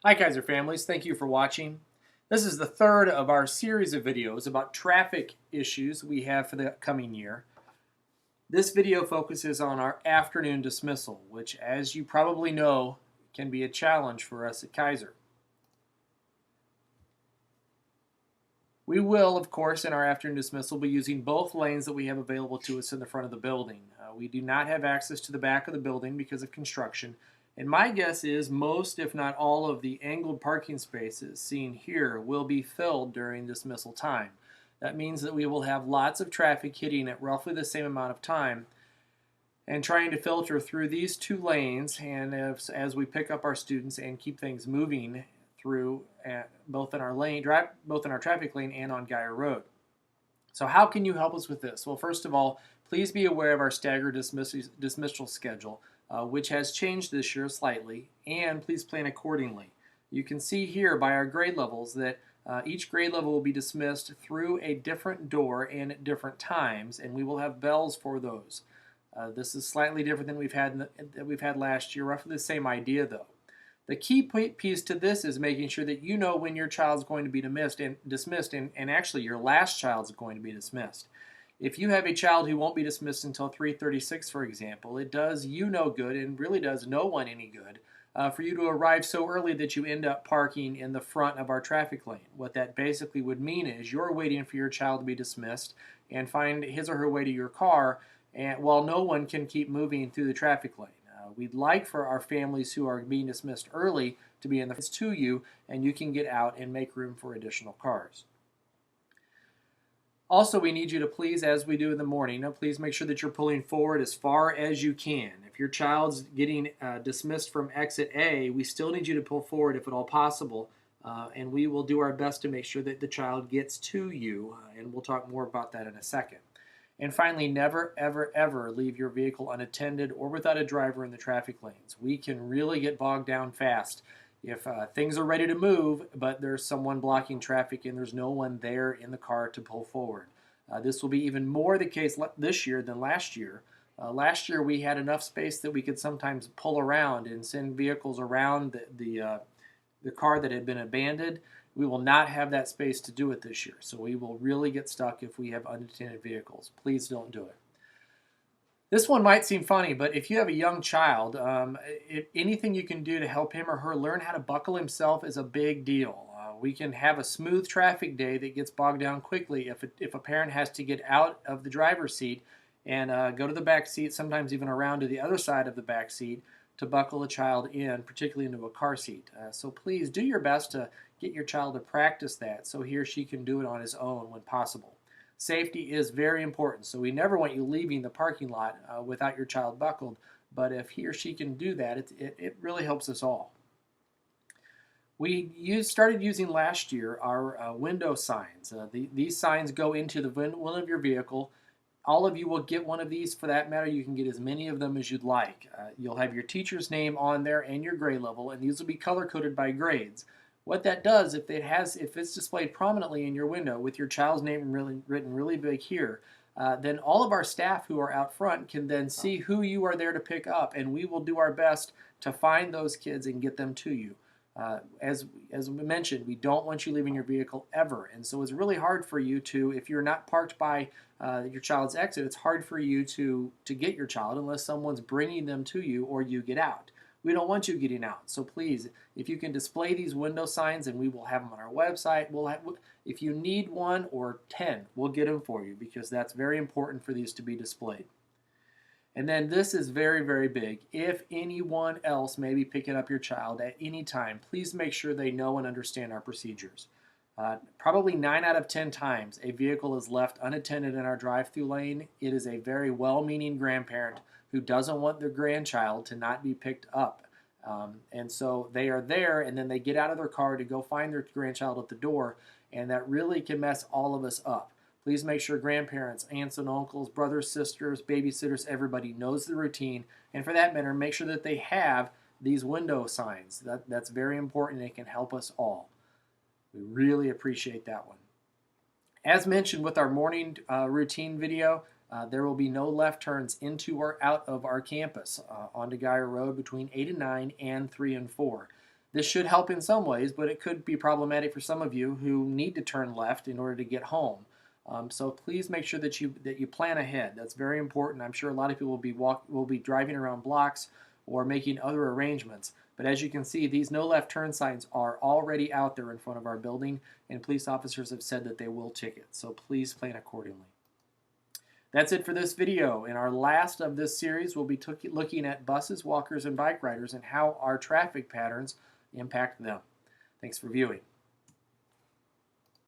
Hi Keysor families, thank you for watching. This is the third of our series of videos about traffic issues we have for the coming year. This video focuses on our afternoon dismissal, which as you probably know can be a challenge for us at Keysor. We will, of course, in our afternoon dismissal be using both lanes that we have available to us in the front of the building. We do not have access to the back of the building because of construction. And my guess is most, if not all, of the angled parking spaces seen here will be filled during dismissal time. That means that we will have lots of traffic hitting at roughly the same amount of time and trying to filter through these two lanes, and as we pick up our students and keep things moving through both in our traffic lane and on Geyer Road. So how can you help us with this? Well, first of all, please be aware of our staggered dismissal schedule, which has changed this year slightly, and please plan accordingly. You can see here by our grade levels that each grade level will be dismissed through a different door and at different times, and we will have bells for those. This is slightly different than we've had last year, roughly the same idea though. The key piece to this is making sure that you know when your child's going to be dismissed and actually your last child's going to be dismissed. If you have a child who won't be dismissed until 3:36, for example, it does you no good and really does no one any good for you to arrive so early that you end up parking in the front of our traffic lane. What that basically would mean is you're waiting for your child to be dismissed and find his or her way to your car, and while no one can keep moving through the traffic lane. We'd like for our families who are being dismissed early to be in the front to you, and you can get out and make room for additional cars. Also, we need you to please, as we do in the morning, please make sure that you're pulling forward as far as you can. If your child's getting dismissed from exit A, we still need you to pull forward if at all possible, and we will do our best to make sure that the child gets to you, and we'll talk more about that in a second. And finally, never, ever, ever leave your vehicle unattended or without a driver in the traffic lanes. We can really get bogged down fast if things are ready to move, but there's someone blocking traffic and there's no one there in the car to pull forward. This will be even more the case this year than last year. Last year, we had enough space that we could sometimes pull around and send vehicles around the car that had been abandoned. We will not have that space to do it this year, so we will really get stuck if we have unattended vehicles. Please don't do it. This one might seem funny, but if you have a young child, anything you can do to help him or her learn how to buckle himself is a big deal. We can have a smooth traffic day that gets bogged down quickly if a parent has to get out of the driver's seat and go to the back seat, sometimes even around to the other side of the back seat to buckle a child in, particularly into a car seat. So please do your best to get your child to practice that so he or she can do it on his own when possible. Safety is very important, so we never want you leaving the parking lot without your child buckled, but if he or she can do that, it really helps us all. We started using last year our window signs. These signs go into the window of your vehicle. All of you will get one of these. For that matter, you can get as many of them as you'd like. You'll have your teacher's name on there and your grade level, and these will be color-coded by grades. What that does, if it's displayed prominently in your window with your child's name written really big here, then all of our staff who are out front can then see who you are there to pick up, and we will do our best to find those kids and get them to you. As we mentioned, we don't want you leaving your vehicle ever, and so it's really hard for you to, if you're not parked by your child's exit, it's hard for you to get your child unless someone's bringing them to you or you get out. We don't want you getting out, so please, if you can display these window signs, and we will have them on our website. If you need one or 10, we'll get them for you because that's very important for these to be displayed. And then this is very, very big. If anyone else may be picking up your child at any time, please make sure they know and understand our procedures. Probably 9 out of 10 times a vehicle is left unattended in our drive-through lane. It is a very well-meaning grandparent who doesn't want their grandchild to not be picked up. And so they are there, and then they get out of their car to go find their grandchild at the door, and that really can mess all of us up. Please make sure grandparents, aunts and uncles, brothers, sisters, babysitters, everybody knows the routine, and for that matter, make sure that they have these window signs. That's very important, and it can help us all. We really appreciate that one. As mentioned with our morning routine video, there will be no left turns into or out of our campus onto Geyer Road between 8 and 9 and 3 and 4. This should help in some ways, but it could be problematic for some of you who need to turn left in order to get home. So please make sure that you plan ahead. That's very important. I'm sure a lot of people will be driving around blocks or making other arrangements. But as you can see, these no left turn signs are already out there in front of our building, and police officers have said that they will ticket. So please plan accordingly. That's it for this video. In our last of this series, we'll be looking at buses, walkers, and bike riders and how our traffic patterns impact them. Thanks for viewing.